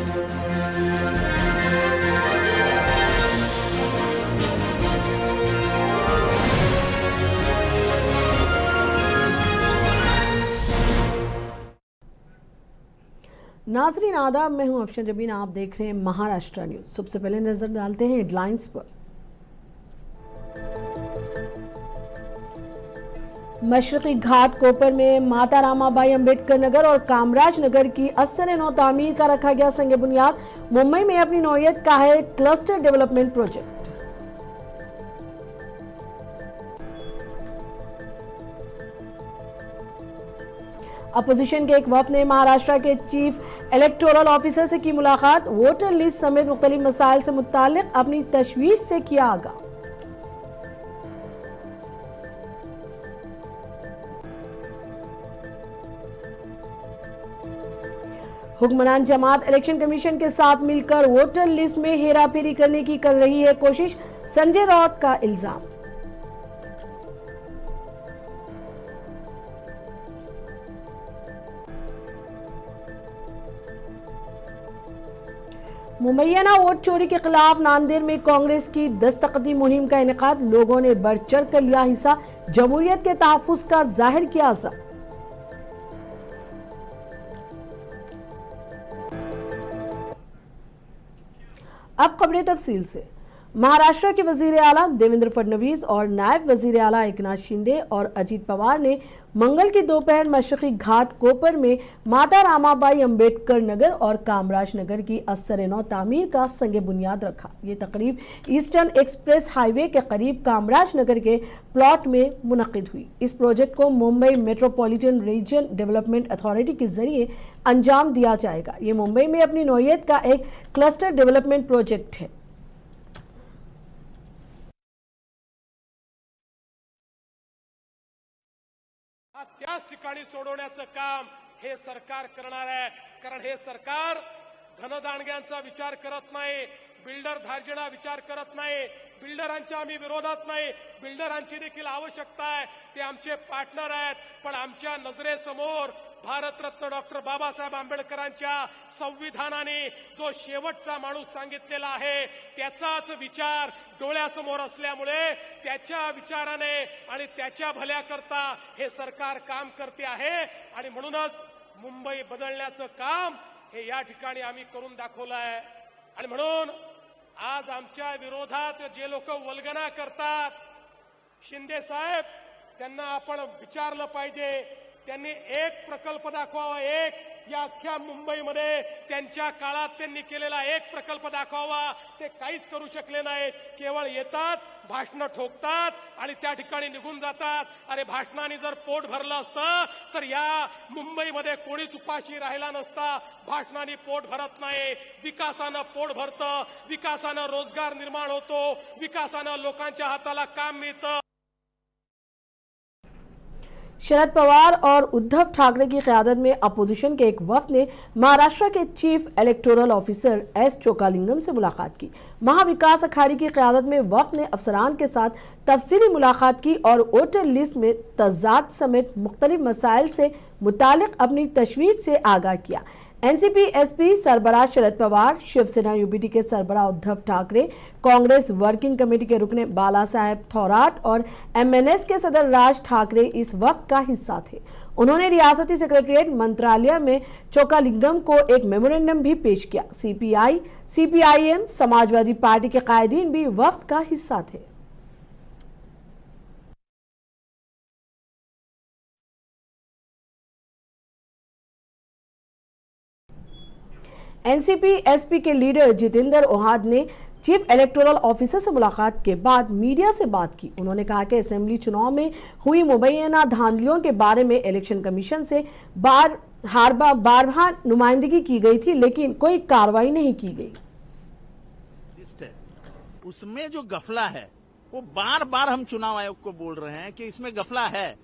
नाजरीन आदाब, मैं हूं अफशन जबीन। आप देख रहे हैं महाराष्ट्र न्यूज। सबसे पहले नजर डालते हैं हेडलाइंस पर। मशरकी घाट कोपर में माता रामाबाई अंबेडकर नगर और कामराज नगर की 80 तामीर का रखा गया संग बुनियाद। मुंबई में अपनी नौयत का है क्लस्टर डेवलपमेंट प्रोजेक्ट। अपोजिशन के एक वफ्द ने महाराष्ट्र के चीफ इलेक्टोरल ऑफिसर से की मुलाकात। वोटर लिस्ट समेत मुख्तलिफ मसाइल से मुताल्लिक अपनी तशवीश से किया आगाह। हुक्मरान जमात इलेक्शन कमीशन के साथ मिलकर वोटर लिस्ट में हेराफेरी करने की कर रही है कोशिश, संजय राउत का इल्जाम। मुमैयना वोट चोरी के खिलाफ नांदेड़ में कांग्रेस की दस्तखती मुहिम का इनेकाद। लोगों ने बढ़ चढ़ कर लिया हिस्सा, जमहूरियत के तहफ्फुज़ का जाहिर किया असर। अब खबरें तफसील से। महाराष्ट्र के वजीर आला देवेंद्र फडणवीस और नायब वजीर आला एकनाथ शिंदे और अजीत पवार ने मंगल की दोपहर मशरकी घाट कोपर में माता रामाबाई अंबेडकर नगर और कामराज नगर की 80 तामीर का संग बुनियाद रखा। ये तकरीब ईस्टर्न एक्सप्रेस हाईवे के करीब कामराज नगर के प्लॉट में मुनक्किद हुई। इस प्रोजेक्ट को Mumbai metropolitan region development authority के जरिए अंजाम दिया जाएगा। ये मुंबई में अपनी नौयत का एक क्लस्टर डेवलपमेंट प्रोजेक्ट है। त्याच ठिकाणी सोडवण्याचं काम हे सरकार करणार आहे, कारण हे सरकार धनदांडग्यांचा विचार करत नाही, बिल्डर धार्जिणा विचार करत नाही। बिल्डरांच्या आम्ही विरोधात नाही, बिल्डरांची देखील आवश्यकता आहे, ते आमचे पार्टनर आहेत, पण आमच्या नजरेसमोर भारतरत्न डॉक्टर बाबासाहेब आंबेडकरांच्या संविधानाने जो शेवटचा माणूस सांगितलेला आहे त्याचाच विचार डोळ्यासमोर असल्यामुळे त्याच्या विचाराने आणि त्याच्या भल्याकरता हे सरकार काम करते आहे आणि म्हणूनच मुंबई बदलण्याचं काम हे या ठिकाणी आम्ही करून दाखवलं आहे। आणि म्हणून आज आमच्या विरोधात जे लोक वल्गना करतात, शिंदे साहेब त्यांना आपण विचारलं पाहिजे, त्यांनी एक प्रकल्प दाखवावा, एक या अख्ख्या मुंबईमध्ये त्यांच्या काळात त्यांनी केलेला एक प्रकल्प दाखवावा। ते काहीच करू शकले नाहीत, केवळ येतात, भाषण ठोकतात आणि त्या ठिकाणी निघून जातात। अरे भाषणाने जर पोट भरलं असतं तर या मुंबईमध्ये कोणीच उपाशी राहिला नसता। भाषणाने पोट भरत नाही, विकासानं पोट भरतं, विकासानं रोजगार निर्माण होतो, विकासानं लोकांच्या हाताला काम मिळतं। शरद पवार और उद्धव ठाकरे की क़यादत में अपोजिशन के एक वफ्द ने महाराष्ट्र के chief electoral officer S Chokalingam से मुलाकात की। महाविकास अखाड़ी की क़यादत में वफ्द ने अफसरान के साथ तफसीली मुलाकात की और वोटर लिस्ट में तजाद समेत मुख्तलिफ मसाइल से मुतालिक अपनी तशवीश से आगाह किया। NCP SP सरबराह Sharad Pawar, Shiv Sena UBT के सरबराह उद्धव ठाकरे, कांग्रेस वर्किंग कमेटी के रुकने बाला साहेब थोराट और एमएनएस के सदर राज ठाकरे इस वक्त का हिस्सा थे। उन्होंने रियासती सेक्रेटरीट मंत्रालय में चोकालिंगम को एक मेमोरेंडम भी पेश किया। सीपीआई, सीपीआईएम, समाजवादी पार्टी के कायदीन भी वक्त का हिस्सा थे। एनसीपी एसपी के लीडर जितेंद्र ओहाद ने चीफ इलेक्टोरल ऑफिसर से मुलाकात के बाद मीडिया से बात की। उन्होंने कहा कि असेंबली चुनाव में हुई मुबैना धांधलियों के बारे में इलेक्शन कमीशन से बारहा नुमाइंदगी की गई थी, लेकिन कोई कार्रवाई नहीं की गई। उसमें जो गफला है वो बार बार हम चुनाव आयोग को बोल रहे हैं कि इसमें गफला है,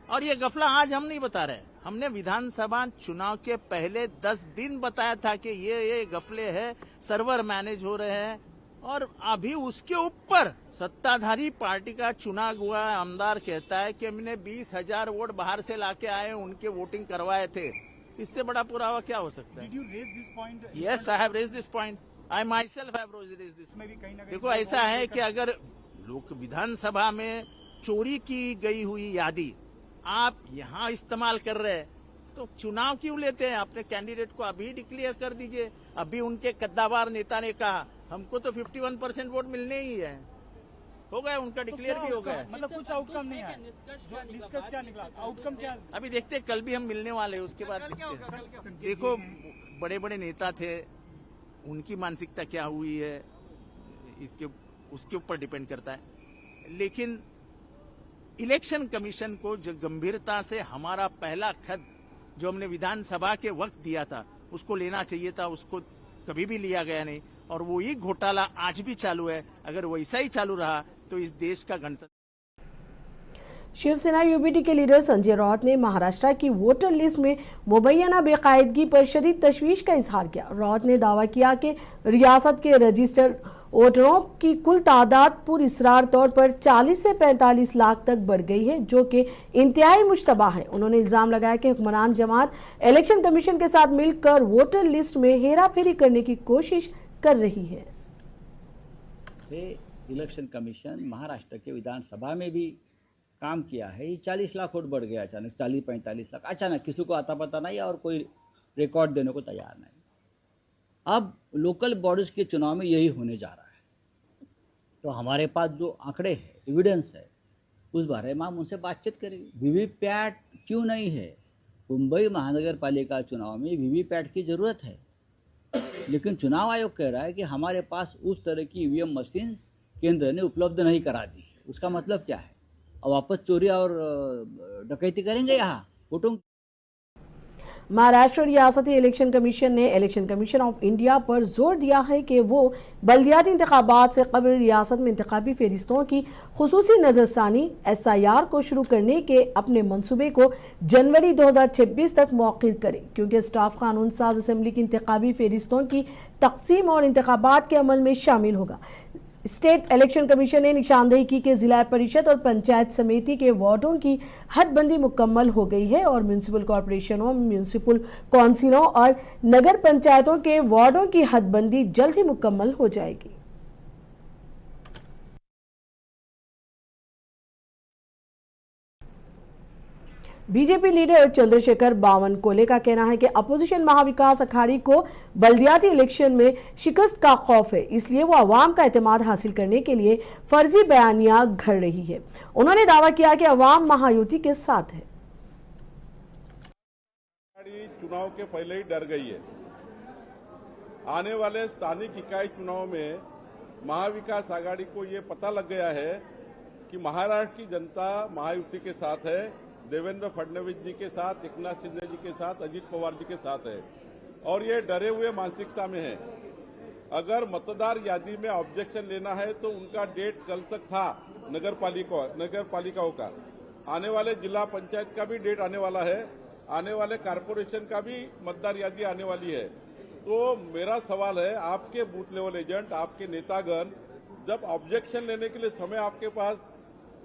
और ये गफला आज हम नहीं बता रहे। हमने विधानसभा चुनाव के पहले 10 दिन बताया था कि ये गफले हैं, सर्वर मैनेज हो रहे हैं, और अभी उसके ऊपर सत्ताधारी पार्टी का चुना हुआ आमदार कहता है कि हमने 20,000 वोट बाहर से लाके आए, उनके वोटिंग करवाए थे। इससे बड़ा पुरावा क्या हो सकता है? Did you raise this point? Yes, I have raise this point, I myself have raise this. इसमें भी कहीं ना कहीं देखो, ऐसा है कि अगर लोक विधानसभा में चोरी की गई हुई यादी आप यहाँ इस्तेमाल कर रहे हैं तो चुनाव क्यों लेते हैं? अपने कैंडिडेट को अभी डिक्लेयर कर दीजिए। अभी उनके कद्दावार नेता ने कहा हमको तो 51% वोट मिलने ही है, हो गए, उनका डिक्लेयर भी हो गया। मतलब कुछ आउटकम नहीं आया। निष्कर्ष क्या निकला? आउटकम क्या? अभी देखते हैं, कल भी हम मिलने वाले हैं, उसके बाद देखते हैं। देखो, बड़े बड़े नेता थे, उनकी मानसिकता क्या हुई है उसके ऊपर डिपेंड करता है। लेकिन इलेक्शन कमीशन को जो गंभीरता से हमारा पहला खत जो हमने विधानसभा के वक्त दिया था उसको लेना चाहिए था, उसको कभी भी लिया गया नहीं, और वो ही घोटाला आज भी चालू है। अगर वैसा ही चालू रहा तो इस देश का गणतंत्र। शिवसेना यूबीटी के लीडर संजय राउत ने महाराष्ट्र की वोटर लिस्ट में मुबैना बेकायदगी पर शदीद तशवीश का इजहार किया। राउत ने दावा किया कि रियासत के रजिस्टर्ड वोटरों की कुल तादाद पुरइसरार तौर पर 40 से 45 लाख तक बढ़ गई है, जो कि इंतहाई मुश्तबा है। उन्होंने इल्जाम लगाया कि हुक्मरान जमात इलेक्शन कमीशन के साथ मिलकर वोटर लिस्ट में हेराफेरी करने की कोशिश कर रही है। इलेक्शन कमीशन महाराष्ट्र के विधानसभा में भी काम किया है। ये 40 लाख वोट बढ़ गया अचानक, 40-45 लाख अचानक, किसी को आता पता नहीं और कोई रिकॉर्ड देने को तैयार नहीं। अब लोकल बॉडीज के चुनाव में यही होने जा रहा है। तो हमारे पास जो आंकड़े हैं, एविडेंस है, उस बारे में हम उनसे बातचीत करेंगे। वीवीपैट क्यों नहीं है? मुंबई महानगर पालिका चुनाव में वीवीपैट की ज़रूरत है, लेकिन चुनाव आयोग कह रहा है कि हमारे पास उस तरह की ईवीएम मशीन केंद्र ने उपलब्ध नहीं करा दी। उसका मतलब क्या है? अब वापस चोरी और डकैती करेंगे यहाँ वोटों। महाराष्ट्र रियासती इलेक्शन कमीशन ने इलेक्शन कमीशन ऑफ इंडिया पर जोर दिया है कि वो बल्दियाती इंतखाबात से कबल रियासत में इंतखाबी फहरिस्तों की खुसूसी नज़रसानी SIR को शुरू करने के अपने मंसूबे को जनवरी 2026 तक मौखिर करे, क्योंकि स्टाफ कानून साज असम्बली की इंतखाबी फहरिस्तों की तकसीम और इंतखाबात के अमल में शामिल होगा। स्टेट इलेक्शन कमीशन ने निशानदेही की कि जिला परिषद और पंचायत समिति के वार्डों की हदबंदी मुकम्मल हो गई है और म्यूनिसिपल कॉरपोरेशनों, म्यूनिसिपल कौंसिलों और नगर पंचायतों के वार्डों की हदबंदी जल्द ही मुकम्मल हो जाएगी। बीजेपी लीडर चंद्रशेखर बावनकुले का कहना है कि अपोजिशन महाविकास अघाड़ी को बल्दियाती इलेक्शन में शिकस्त का खौफ है, इसलिए वो अवाम का एतमाद हासिल करने के लिए फर्जी बयानियां घड़ रही है। उन्होंने दावा किया कि अवाम महायुति के साथ है। चुनाव के पहले ही डर गई है। आने वाले स्थानिक इकाई चुनाव में महाविकास आघाड़ी को ये पता लग गया है कि महाराष्ट्र की जनता महायुति के साथ है, देवेंद्र फडणवीस जी के साथ, एकनाथ शिंदे जी के साथ, अजित पवार जी के साथ है, और ये डरे हुए मानसिकता में है। अगर मतदार यादी में ऑब्जेक्शन लेना है तो उनका डेट कल तक था नगर पालिकाओं का, आने वाले जिला पंचायत का भी डेट आने वाला है, आने वाले कारपोरेशन का भी मतदार यादी आने वाली है। तो मेरा सवाल है, आपके बूथ लेवल एजेंट, आपके नेतागण जब ऑब्जेक्शन लेने के लिए समय आपके पास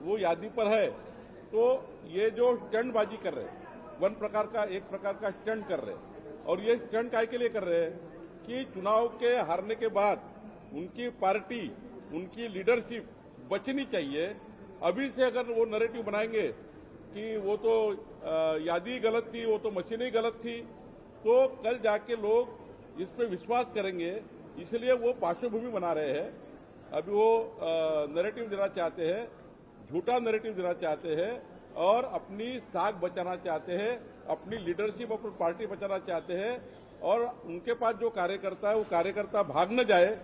वो यादी पर है, तो ये जो स्टंटबाजी कर रहे हैं, एक प्रकार का स्टंट कर रहे हैं, और ये स्टंट काय के लिए कर रहे हैं कि चुनाव के हारने के बाद उनकी पार्टी, उनकी लीडरशिप बचनी चाहिए। अभी से अगर वो नैरेटिव बनाएंगे कि वो तो यादी गलत थी, वो तो मशीनें गलत थी, तो कल जाके लोग इस पे विश्वास करेंगे। इसलिए वो पार्श्वभूमि बना रहे हैं। अभी वो नैरेटिव देना चाहते हैं, झूठा नैरेटिव देना चाहते हैं, और अपनी साख बचाना चाहते हैं, अपनी लीडरशिप, अपनी पार्टी बचाना चाहते हैं, और उनके पास जो कार्यकर्ता है वो कार्यकर्ता भाग न जाए।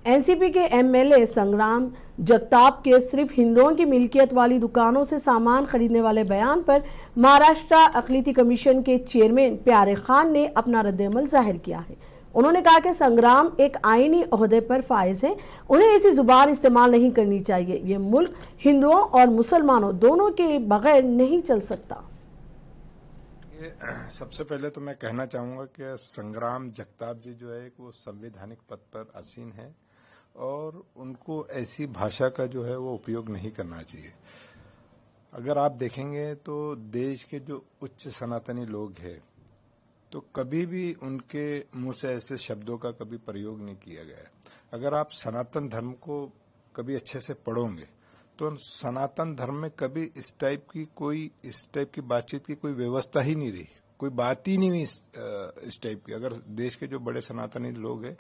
एनसीपी के MLA संग्राम जगताप के सिर्फ हिंदुओं की मिल्कियत वाली दुकानों से सामान खरीदने वाले बयान पर महाराष्ट्र अक़लीती कमीशन के चेयरमैन प्यारे खान ने अपना रद्द-ए-अमल जाहिर किया है। उन्होंने कहा कि संग्राम एक आईनी ओहदे पर फाइज है, उन्हें ऐसी जुबान इस्तेमाल नहीं करनी चाहिए। ये मुल्क हिंदुओं और मुसलमानों दोनों के बगैर नहीं चल सकता। सबसे पहले तो मैं कहना चाहूँगा कि संग्राम जगताप जी जो है वो संवैधानिक पद पर आसीन है, और उनको ऐसी भाषा का जो है वो उपयोग नहीं करना चाहिए। अगर आप देखेंगे तो देश के जो उच्च सनातनी लोग हैं तो कभी भी उनके मुंह से ऐसे शब्दों का कभी प्रयोग नहीं किया गया है। अगर आप सनातन धर्म को कभी अच्छे से पढ़ोगे तो सनातन धर्म में कभी इस टाइप की बातचीत की कोई व्यवस्था ही नहीं रही, कोई बात ही नहीं हुई इस टाइप की। अगर देश के जो बड़े सनातनी लोग हैं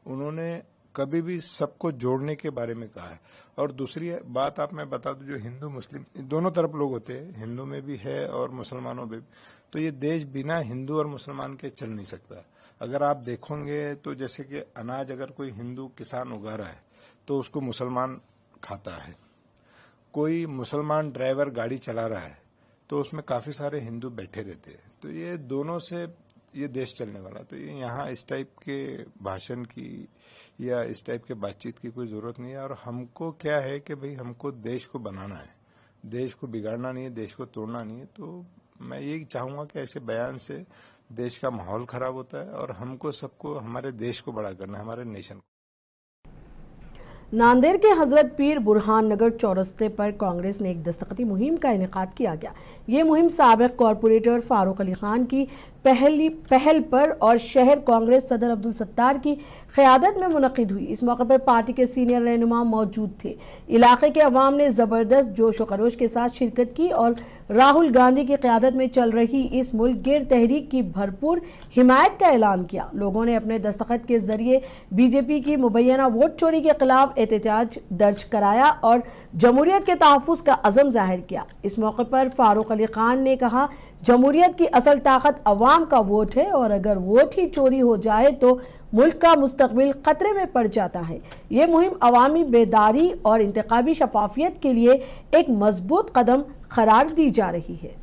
उन्होंने कभी भी सबको जोड़ने के बारे में कहा है। और दूसरी बात आप मैं बता दूं, जो हिंदू मुस्लिम दोनों तरफ लोग होते हैं, हिंदू में भी है और मुसलमानों में भी, तो ये देश बिना हिंदू और मुसलमान के चल नहीं सकता। अगर आप देखोगे तो जैसे कि अनाज अगर कोई हिंदू किसान उगा रहा है तो उसको मुसलमान खाता है, कोई मुसलमान ड्राइवर गाड़ी चला रहा है तो उसमें काफी सारे हिंदू बैठे रहते हैं। तो ये दोनों से ये देश चलने वाला। तो ये यहाँ इस टाइप के भाषण की या इस टाइप के बातचीत की कोई जरूरत नहीं है। और हमको क्या है कि भाई हमको देश को बनाना है, देश को बिगाड़ना नहीं है, देश को तोड़ना नहीं है। तो मैं यही चाहूंगा कि ऐसे बयान से देश का माहौल खराब होता है और हमको सबको हमारे देश को बड़ा करना है, हमारे नेशन को। नांदेड़ के हजरत पीर बुरहान नगर चौरस्ते पर कांग्रेस ने एक दस्तखती मुहिम का इनेकाद किया गया। ये मुहिम साबिक कॉरपोरेटर फारूक अली खान की पहल पर और शहर कांग्रेस सदर अब्दुल सत्तार की क़यादत में मुनक़िद हुई। इस मौके पर पार्टी के सीनियर रहनुमा मौजूद थे। इलाके के अवाम ने ज़बरदस्त जोश व खरोश के साथ शिरकत की और राहुल गांधी की क़यादत में चल रही इस मुल्क गिर तहरीक की भरपूर हिमायत का ऐलान किया। लोगों ने अपने दस्तखत के जरिए बीजेपी की मुबैना वोट चोरी के खिलाफ एहतजाज दर्ज कराया और जमहूरियत के तहफ़्फ़ुज़ का अज़म जाहिर किया। इस मौके पर फारूक अली खान ने कहा, जमहूरियत की असल ताकत अवाम का वोट है और अगर वोट ही चोरी हो जाए तो मुल्क का मुस्तकबिल खतरे में पड़ जाता है। ये मुहिम अवामी बेदारी और इंतखाबी शफाफियत के लिए एक मजबूत कदम करार दी जा रही है।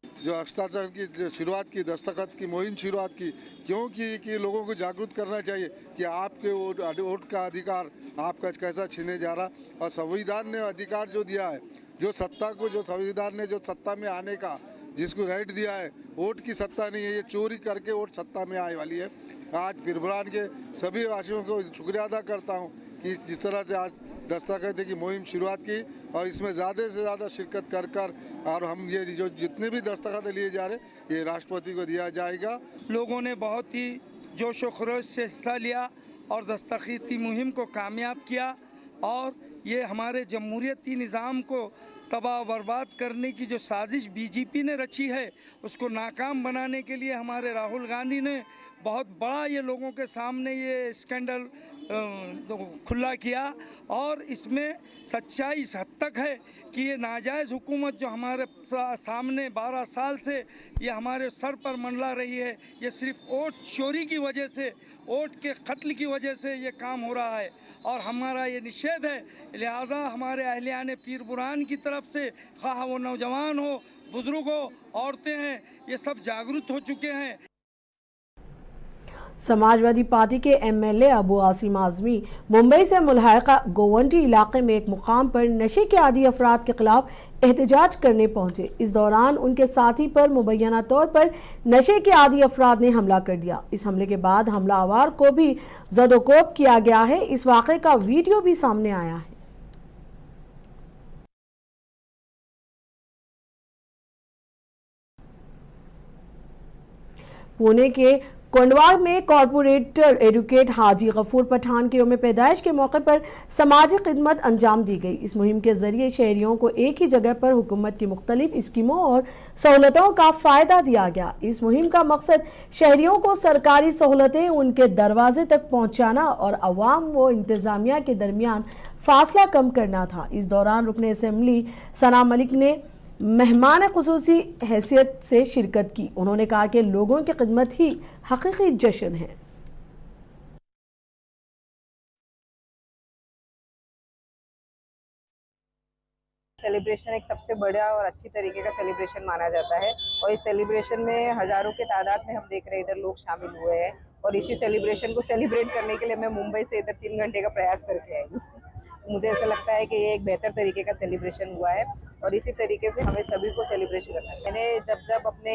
जो हस्ताक्षर की शुरुआत की, दस्तखत की मुहिम शुरुआत की, क्योंकि कि लोगों को जागरूक करना चाहिए कि आपके वोट का अधिकार आपका कैसा छीने जा रहा। और संविधान ने अधिकार जो दिया है, जो सत्ता को, जो संविधान ने जो सत्ता में आने का जिसको राइट दिया है, वोट की सत्ता नहीं है, ये चोरी करके वोट सत्ता में आने वाली है। आज पीर बुरहान के सभी वासियों को शुक्रिया अदा करता हूँ कि जिस तरह से आज दस्तखत की मुहिम शुरुआत की और इसमें ज़्यादा से ज़्यादा शिरकत कर और हम ये जो जितने भी दस्तखत लिए जा रहे ये राष्ट्रपति को दिया जाएगा। लोगों ने बहुत ही जोश व खरोश से हिस्सा लिया और दस्तखती मुहिम को कामयाब किया और ये हमारे जमहूरियती निज़ाम को तबाह बर्बाद करने की जो साजिश बीजेपी ने रची है उसको नाकाम बनाने के लिए हमारे राहुल गांधी ने बहुत बड़ा ये लोगों के सामने ये स्कैंडल खुला किया। और इसमें सच्चाई इस हद तक है कि ये नाजायज़ हुकूमत जो हमारे सामने 12 साल से ये हमारे सर पर मंडला रही है, ये सिर्फ वोट चोरी की वजह से, वोट के कत्ल की वजह से ये काम हो रहा है और हमारा ये निषेध है। लिहाजा हमारे अहलियान पीर बुरहान की तरफ से, खा वो नौजवान हो, बुजुर्ग हो, औरतें हैं, ये सब जागरूक हो चुके हैं। समाजवादी पार्टी के एमएलए अबू आसिम आजमी मुंबई से मुल्हाका गोवंटी इलाके में एक मुकाम पर नशे के आदी अफराद के खिलाफ एहतजाज करने पहुंचे। इस दौरान उनके साथी पर मुबैना तौर पर नशे के आदी अफराद ने हमला कर दिया। इस हमले के बाद हमलावर को भी जदोकोब किया गया है। इस वाक़े का वीडियो भी सामने आया है। पुणे के कोंडवा में कॉरपोरेटर एडवोकेट हाजी गफूर पठान के यौम पैदाइश के मौके पर समाजी खिदमत अंजाम दी गई। इस मुहिम के जरिए शहरियों को एक ही जगह पर हुकूमत की मुख्तलिफ स्कीमों और सहूलतों का फ़ायदा दिया गया। इस मुहिम का मकसद शहरियों को सरकारी सहूलतें उनके दरवाजे तक पहुँचाना और अवाम व इंतज़ामिया के दरमियान फासला कम करना था। इस दौरान रुकन असम्बली सना मलिक ने मेहमान ख़ुसूसी हैसियत से शिरकत की। उन्होंने कहा कि लोगों की खिदमत ही हकीकी जश्न है। सेलिब्रेशन एक सबसे बड़ा और अच्छी तरीके का सेलिब्रेशन माना जाता है और इस सेलिब्रेशन में हजारों के तादाद में हम देख रहे हैं इधर लोग शामिल हुए हैं और इसी सेलिब्रेशन को सेलिब्रेट करने के लिए मैं मुंबई से इधर 3 घंटे का प्रयास करके आई हूँ। मुझे ऐसा लगता है कि ये एक बेहतर तरीके का सेलिब्रेशन हुआ है और इसी तरीके से हमें सभी को सेलिब्रेशन करना चाहिए। मैंने जब अपने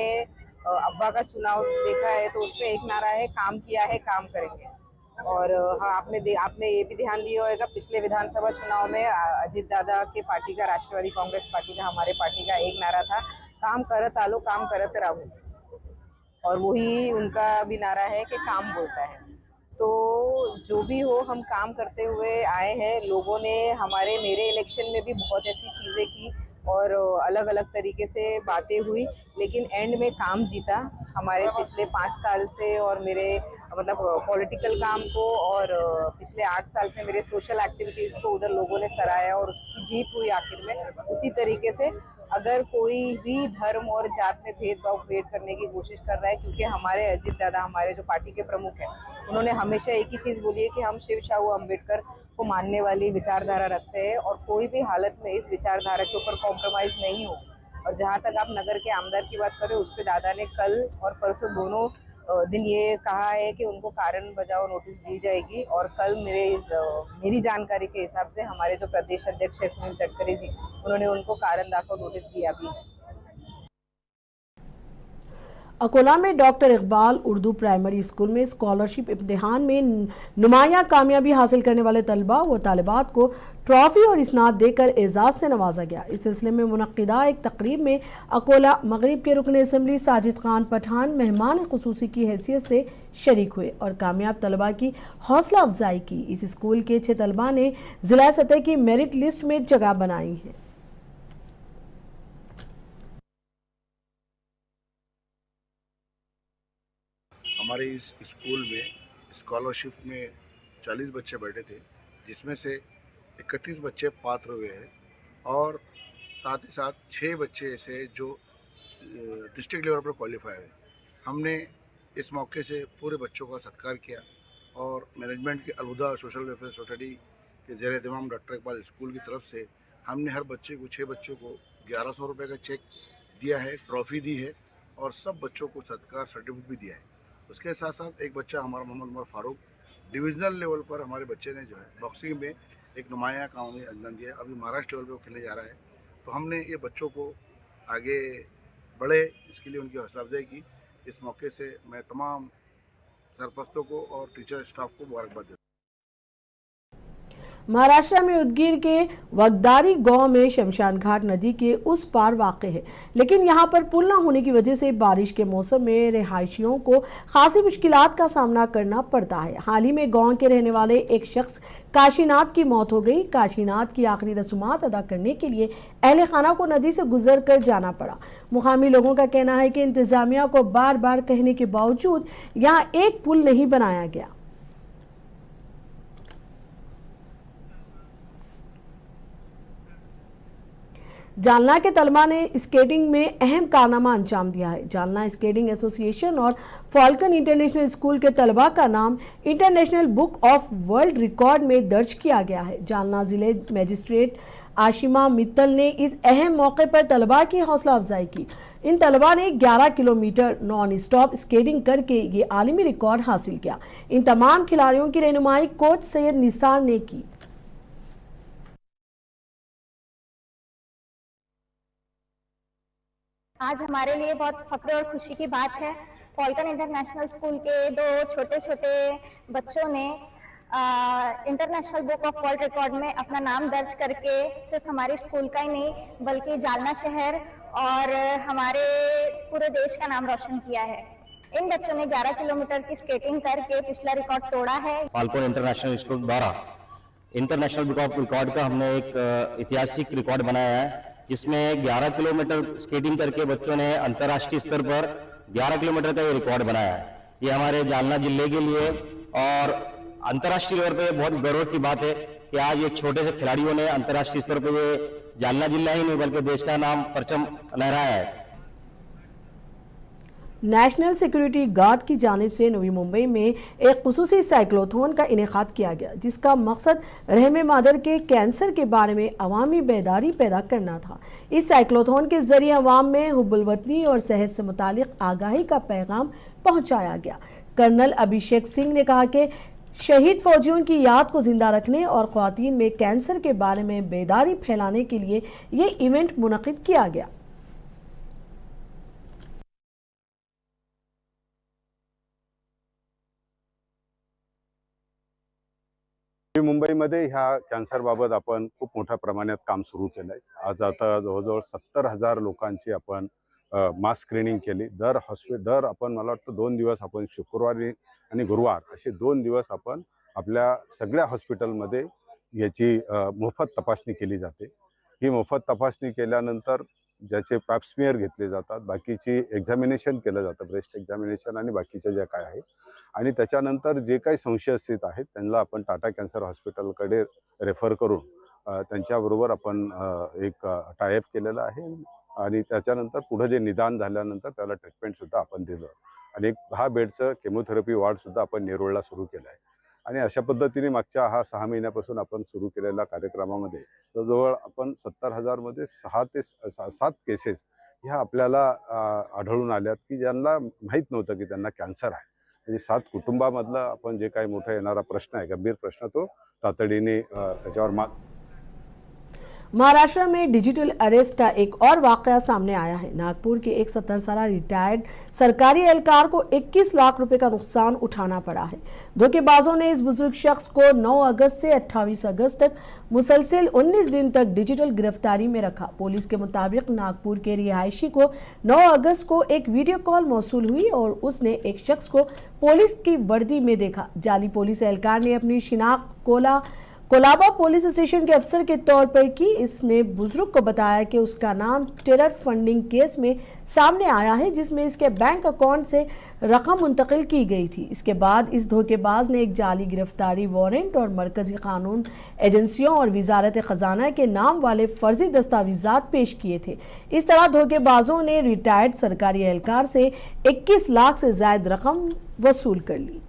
अब्बा का चुनाव देखा है तो उसमें एक नारा है, काम किया है काम करेंगे। और हाँ, आपने ये भी ध्यान दिया होगा, पिछले विधानसभा चुनाव में अजित दादा के पार्टी का, राष्ट्रवादी कांग्रेस पार्टी का, हमारे पार्टी का एक नारा था, काम करत आलो काम करत रहो, और वही उनका भी नारा है कि काम बोलता है। तो जो भी हो, हम काम करते हुए आए हैं। लोगों ने मेरे इलेक्शन में भी बहुत ऐसी चीज़ें की और अलग अलग तरीके से बातें हुई, लेकिन एंड में काम जीता हमारे पिछले 5 साल से, और मेरे मतलब पॉलिटिकल काम को और पिछले 8 साल से मेरे सोशल एक्टिविटीज़ को उधर लोगों ने सराहा और उसकी जीत हुई आखिर में। उसी तरीके से अगर कोई भी धर्म और जात में भेदभाव क्रिएट करने की कोशिश कर रहा है, क्योंकि हमारे अजित दादा, हमारे जो पार्टी के प्रमुख हैं, उन्होंने हमेशा एक ही चीज़ बोली है कि हम शिव शाहू अम्बेडकर को मानने वाली विचारधारा रखते हैं और कोई भी हालत में इस विचारधारा के ऊपर कॉम्प्रोमाइज़ नहीं हो। और जहाँ तक आप नगर के आमदार की बात करें, उस पर दादा ने कल और परसों दोनों दिन ये कहा है कि उनको कारण बचाओ नोटिस दी जाएगी, और कल मेरी जानकारी के हिसाब से हमारे जो प्रदेश अध्यक्ष है सुनील तटकरे जी, उन्होंने उनको कारण दाखिल नोटिस दिया भी है। अकोला में doctor Iqbal Urdu primary school में स्कॉलरशिप इम्तिहान में नुमाया कामयाबी हासिल करने वाले तलबा व तालिबात को ट्रॉफी और इसनाद देकर एजाज़ से नवाजा गया। इस सिलसिले में मुनक्किदा एक तकरीब में अकोला मगरिब के रुकन असम्बली साजिद खान पठान मेहमान खुसूसी की हैसियत से शरीक हुए और कामयाब तलबा की हौसला अफजाई की। इस स्कूल के 6 तलबा ने जिला सतह की मेरिट लिस्ट में जगह बनाई है। हमारे इस स्कूल में स्कॉलरशिप में 40 बच्चे बैठे थे, जिसमें से 31 बच्चे पात्र हुए हैं और साथ ही साथ 6 बच्चे ऐसे जो डिस्ट्रिक्ट लेवल पर क्वालिफाई हुए। हमने इस मौके से पूरे बच्चों का सत्कार किया और मैनेजमेंट की अलहुदा सोशल वेलफेयर सोसाइटी के ज़ेर एहतमाम डॉक्टर इकबाल स्कूल की तरफ से हमने हर बच्चे को 6 बच्चों को 1100 रुपये का चेक दिया है, ट्रॉफ़ी दी है और सब बच्चों को सत्कार सर्टिफिकेट भी दिया है। उसके साथ साथ एक बच्चा हमारा मोहम्मद उमर फारूक डिवीज़नल लेवल पर हमारे बच्चे ने जो है बॉक्सिंग में एक नुमाया कामयाबी अंजाम दिया, अभी महाराष्ट्र लेवल पर वो खेलने जा रहा है। तो हमने ये बच्चों को आगे बढ़े इसके लिए उनकी हौसला अफजाई की। इस मौके से मैं तमाम सरपरस्तों को और टीचर स्टाफ को मुबारकबाद देता हूँ। महाराष्ट्र में उदगीर के वगदारी गांव में शमशान घाट नदी के उस पार वाक़ है, लेकिन यहां पर पुल न होने की वजह से बारिश के मौसम में रिहायशियों को खासी मुश्किलात का सामना करना पड़ता है। हाल ही में गांव के रहने वाले एक शख्स काशीनाथ की मौत हो गई। काशीनाथ की आखिरी रसूमात अदा करने के लिए अहले खाना को नदी से गुजर कर जाना पड़ा। मुकामी लोगों का कहना है कि इंतजामिया को बार बार कहने के बावजूद यहाँ एक पुल नहीं बनाया गया। जालना के तलबा ने स्केटिंग में अहम कारनामा अंजाम दिया है। जालना स्केटिंग एसोसिएशन और फॉल्कन इंटरनेशनल स्कूल के तलबा का नाम international book of world record में दर्ज किया गया है। जालना जिले मजिस्ट्रेट आशिमा मित्तल ने इस अहम मौके पर तलबा की हौसला अफजाई की। इन तलबा ने 11 किलोमीटर नॉन स्टॉप स्केटिंग करके ये आलमी रिकॉर्ड हासिल किया। इन तमाम खिलाड़ियों की रहनुमाई कोच सैयद निसार ने की। आज हमारे लिए बहुत फख्र और खुशी की बात है। फॉल्कन इंटरनेशनल स्कूल के 2 छोटे छोटे बच्चों ने international book of world record में अपना नाम दर्ज करके सिर्फ हमारे स्कूल का ही नहीं बल्कि जालना शहर और हमारे पूरे देश का नाम रोशन किया है। इन बच्चों ने 11 किलोमीटर की स्केटिंग करके पिछला रिकॉर्ड तोड़ा है। फॉल्कन इंटरनेशनल स्कूल द्वारा इंटरनेशनल बुक ऑफ रिकॉर्ड का हमने एक ऐतिहासिक रिकॉर्ड बनाया है, जिसमें 11 किलोमीटर स्केटिंग करके बच्चों ने अंतर्राष्ट्रीय स्तर पर 11 किलोमीटर का ये रिकॉर्ड बनाया है। ये हमारे जालना जिले के लिए और अंतर्राष्ट्रीय लेवल पर बहुत गौरव की बात है कि आज एक छोटे से खिलाड़ियों ने अंतर्राष्ट्रीय स्तर पर ये जालना जिला ही नहीं बल्कि देश का नाम परचम लहराया है। नेशनल सिक्योरिटी गार्ड की जानिब से नवी मुंबई में एक खुसूसी साइक्लोथॉन का इनेकाद किया गया, जिसका मकसद रहमे मादर के कैंसर के बारे में अवामी बेदारी पैदा करना था। इस साइक्लोथॉन के जरिए अवाम में हुब्बुल वतनी और सेहत से मुतालिक आगाही का पैगाम पहुंचाया गया। कर्नल अभिषेक सिंह ने कहा कि शहीद फौजियों की याद को जिंदा रखने और ख्वातीन में कैंसर के बारे में बेदारी फैलाने के लिए ये इवेंट मुनक़िद किया गया। मुंबईमध्ये ह्या कॅन्सरबाबत आपण खूप मोठ्या प्रमाणात काम सुरू केलं आहे. आज आता जवळजवळ 70,000 लोकांची आपण मास स्क्रीनिंग केली. दर आपण मला वाटतं 2 दिवस आपण शुक्रवारी आणि गुरुवार असे 2 दिवस आपण आपल्या सगळ्या हॉस्पिटलमध्ये याची मोफत तपासणी केली जाते. ही मोफत तपासणी केल्यानंतर ज्याचे पॅप स्मिअर घेतले जातात, बाकीची एक्झामिनेशन केलं जातं, ब्रेस्ट एक्झामिनेशन आणि बाकीच्या ज्या काय आहे, आणि त्याच्यानंतर जे काही संशयित आहेत त्यांना आपण टाटा कॅन्सर हॉस्पिटलकडे रेफर करून त्यांच्याबरोबर आपण एक टायअप केलेला आहे आणि त्याच्यानंतर पुढे जे निदान झाल्यानंतर त्याला ट्रीटमेंटसुद्धा आपण दिलं आणि एक 10 बेडचं केमोथेरपी वॉर्डसुद्धा आपण नेरूळला सुरू केलं आहे. आणि अशा पद्धतीने मागच्या 6 महिन्यापासून आपण सुरू केलेल्या कार्यक्रमामध्ये जवळजवळ आपण 70,000 मध्ये 6 ते 7 केसेस ह्या आपल्याला आढळून आल्यात की ज्यांना माहीत नव्हतं की त्यांना कॅन्सर आहे. म्हणजे 7 कुटुंबामधला आपण जे काही मोठा येणारा प्रश्न आहे, गंभीर प्रश्न, तो तातडीने त्याच्यावर मात. महाराष्ट्र में डिजिटल अरेस्ट का एक और वाकया सामने आया है। नागपुर के एक 70 साल रिटायर्ड सरकारी एहलकार को 21 लाख रुपए का नुकसान उठाना पड़ा है। धोखेबाजों ने इस बुजुर्ग शख्स को 9 अगस्त से 28 अगस्त तक मुसलसल 19 दिन तक डिजिटल गिरफ्तारी में रखा। पुलिस के मुताबिक नागपुर के रिहायशी को 9 अगस्त को एक वीडियो कॉल मौसूल हुई और उसने एक शख्स को पुलिस की वर्दी में देखा। जाली पुलिस एहलकार ने अपनी शिनाख्त कोलाबा पुलिस स्टेशन के अफसर के तौर पर की। इसने बुजुर्ग को बताया कि उसका नाम टेरर फंडिंग केस में सामने आया है, जिसमें इसके बैंक अकाउंट से रकम मुंतकिल की गई थी। इसके बाद इस धोखेबाज ने एक जाली गिरफ्तारी वारंट और मरकजी कानून एजेंसियों और वजारत खजाना के नाम वाले फर्जी दस्तावेजात पेश किए थे। इस तरह धोखेबाजों ने रिटायर्ड सरकारी एहलकार से 21 लाख से ज्यादा रकम वसूल कर ली।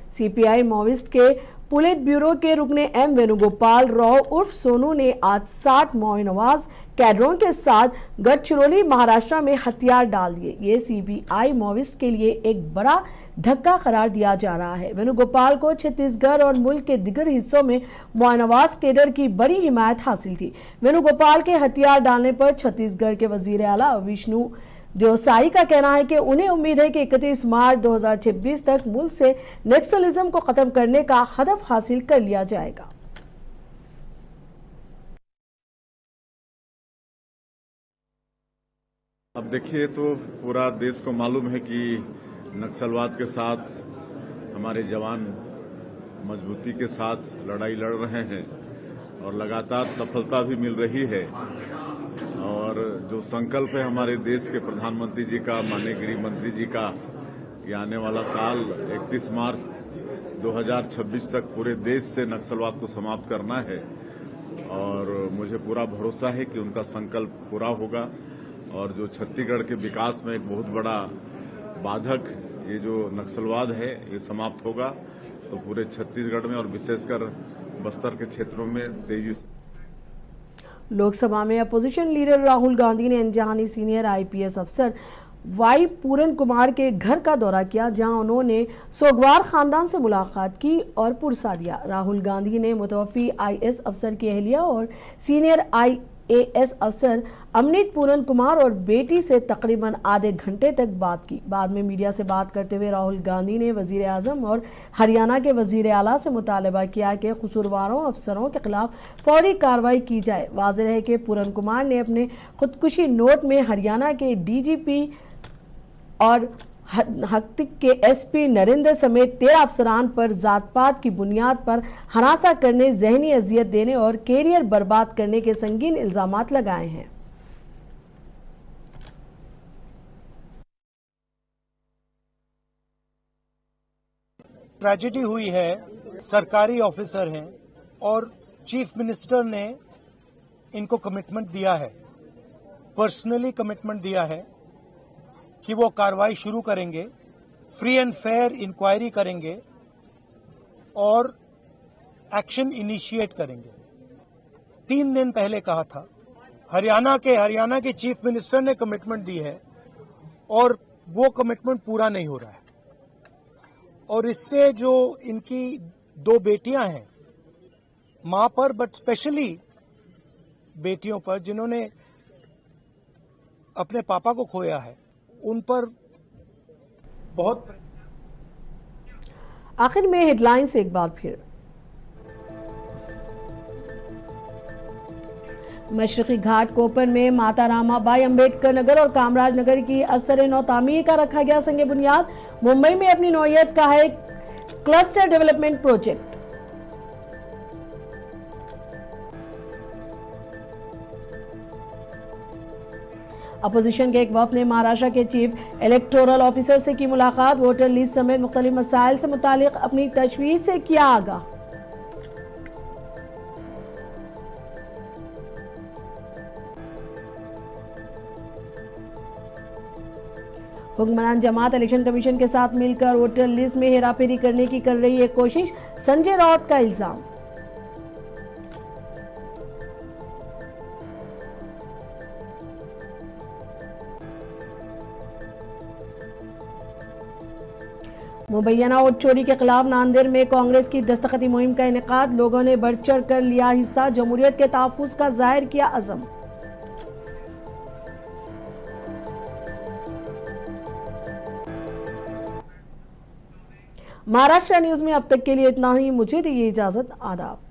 सीपीआई माओविस्ट के पुलिट ब्यूरो के रुकने एम वेणुगोपाल राव उर्फ सोनू ने आज 60 माओनवाज कैडरों के साथ गढ़चिरौली महाराष्ट्र में हथियार डाल दिए। ये सीपीआई माओविस्ट के लिए एक बड़ा धक्का करार दिया जा रहा है। वेणुगोपाल को छत्तीसगढ़ और मुल्क के दिगर हिस्सों में माओनवाज कैडर की बड़ी हिमायत हासिल थी। वेणुगोपाल के हथियार डालने पर छत्तीसगढ़ के वजीर आला विष्णु देवसाई का कहना है कि उन्हें उम्मीद है कि 31 मार्च 2026 तक मुल्क से नक्सलिज्म को खत्म करने का हदफ हासिल कर लिया जाएगा। अब देखिए, तो पूरा देश को मालूम है कि नक्सलवाद के साथ हमारे जवान मजबूती के साथ लड़ाई लड़ रहे हैं और लगातार सफलता भी मिल रही है। और जो संकल्प है हमारे देश के प्रधानमंत्री जी का, माननीय गृह मंत्री जी का, कि आने वाला साल 31 मार्च 2026 तक पूरे देश से नक्सलवाद को समाप्त करना है और मुझे पूरा भरोसा है कि उनका संकल्प पूरा होगा और जो छत्तीसगढ़ के विकास में एक बहुत बड़ा बाधक ये जो नक्सलवाद है ये समाप्त होगा तो पूरे छत्तीसगढ़ में और विशेषकर बस्तर के क्षेत्रों में तेजी से। लोकसभा में अपोजिशन लीडर राहुल गांधी ने अनजानी सीनियर आईपीएस अफसर वाई पूरन कुमार के घर का दौरा किया, जहां उन्होंने सोगवार खानदान से मुलाकात की और पुरसा दिया। राहुल गांधी ने मुतवफ़ी आईएएस अफसर की अहलिया और सीनियर आईएएस अफसर अमनीत पूरन कुमार और बेटी से तकरीबन आधे घंटे तक बात की। बाद में मीडिया से बात करते हुए राहुल गांधी ने वजीर आजम और हरियाणा के वजीर आला से मुतालबा किया कि कसूरवारों अफसरों के खिलाफ फौरी कार्रवाई की जाए। वाज़ेह है कि पूरन कुमार ने अपने खुदकुशी नोट में हरियाणा के डीजीपी और हत्तिक के एसपी नरेंद्र समेत 13 अफसरान पर जात पात की बुनियाद पर हरासा करने, जहनी अजियत देने और कैरियर बर्बाद करने के संगीन इल्जामात लगाए हैं। ट्रेजेडी हुई है, सरकारी ऑफिसर हैं और चीफ मिनिस्टर ने इनको कमिटमेंट दिया है, पर्सनली कमिटमेंट दिया है कि वो कार्रवाई शुरू करेंगे, फ्री एंड फेयर इंक्वायरी करेंगे और एक्शन इनिशिएट करेंगे। 3 दिन पहले कहा था, हरियाणा के चीफ मिनिस्टर ने कमिटमेंट दी है और वो कमिटमेंट पूरा नहीं हो रहा है। और इससे जो इनकी 2 बेटियां हैं, मां पर बट स्पेशली बेटियों पर जिन्होंने अपने पापा को खोया है, उन पर बहुत। आखिर में हेडलाइंस एक बार फिर। मशरकी घाट कोपर में माता रामाबाई अंबेडकर नगर और कामराज नगर की असर नौ तामीर का रखा गया संग बुनियाद। मुंबई में अपनी नौयत का है क्लस्टर डेवलपमेंट प्रोजेक्ट। अपोजिशन के एक वफ्द ने महाराष्ट्र के चीफ इलेक्टोरल ऑफिसर से की मुलाकात। वोटर लिस्ट समेत मुख्तलिफ मसाइल से मुतालिक अपनी तशवीश से किया आगाह। हुक्मरान जमात इलेक्शन कमीशन के साथ मिलकर वोटर लिस्ट में हेराफेरी करने की कर रही है कोशिश, संजय राउत का इल्जाम। मुबैना वोट चोरी के खिलाफ नांदेड़ में कांग्रेस की दस्तखती मुहिम का इनेकाद। लोगों ने बढ़ चढ़ कर लिया हिस्सा, जमहूरियत के तहफ्फुज़ का जाहिर किया अज़म। महाराष्ट्र न्यूज में अब तक के लिए इतना ही। मुझे दीजिए इजाजत। आदाब।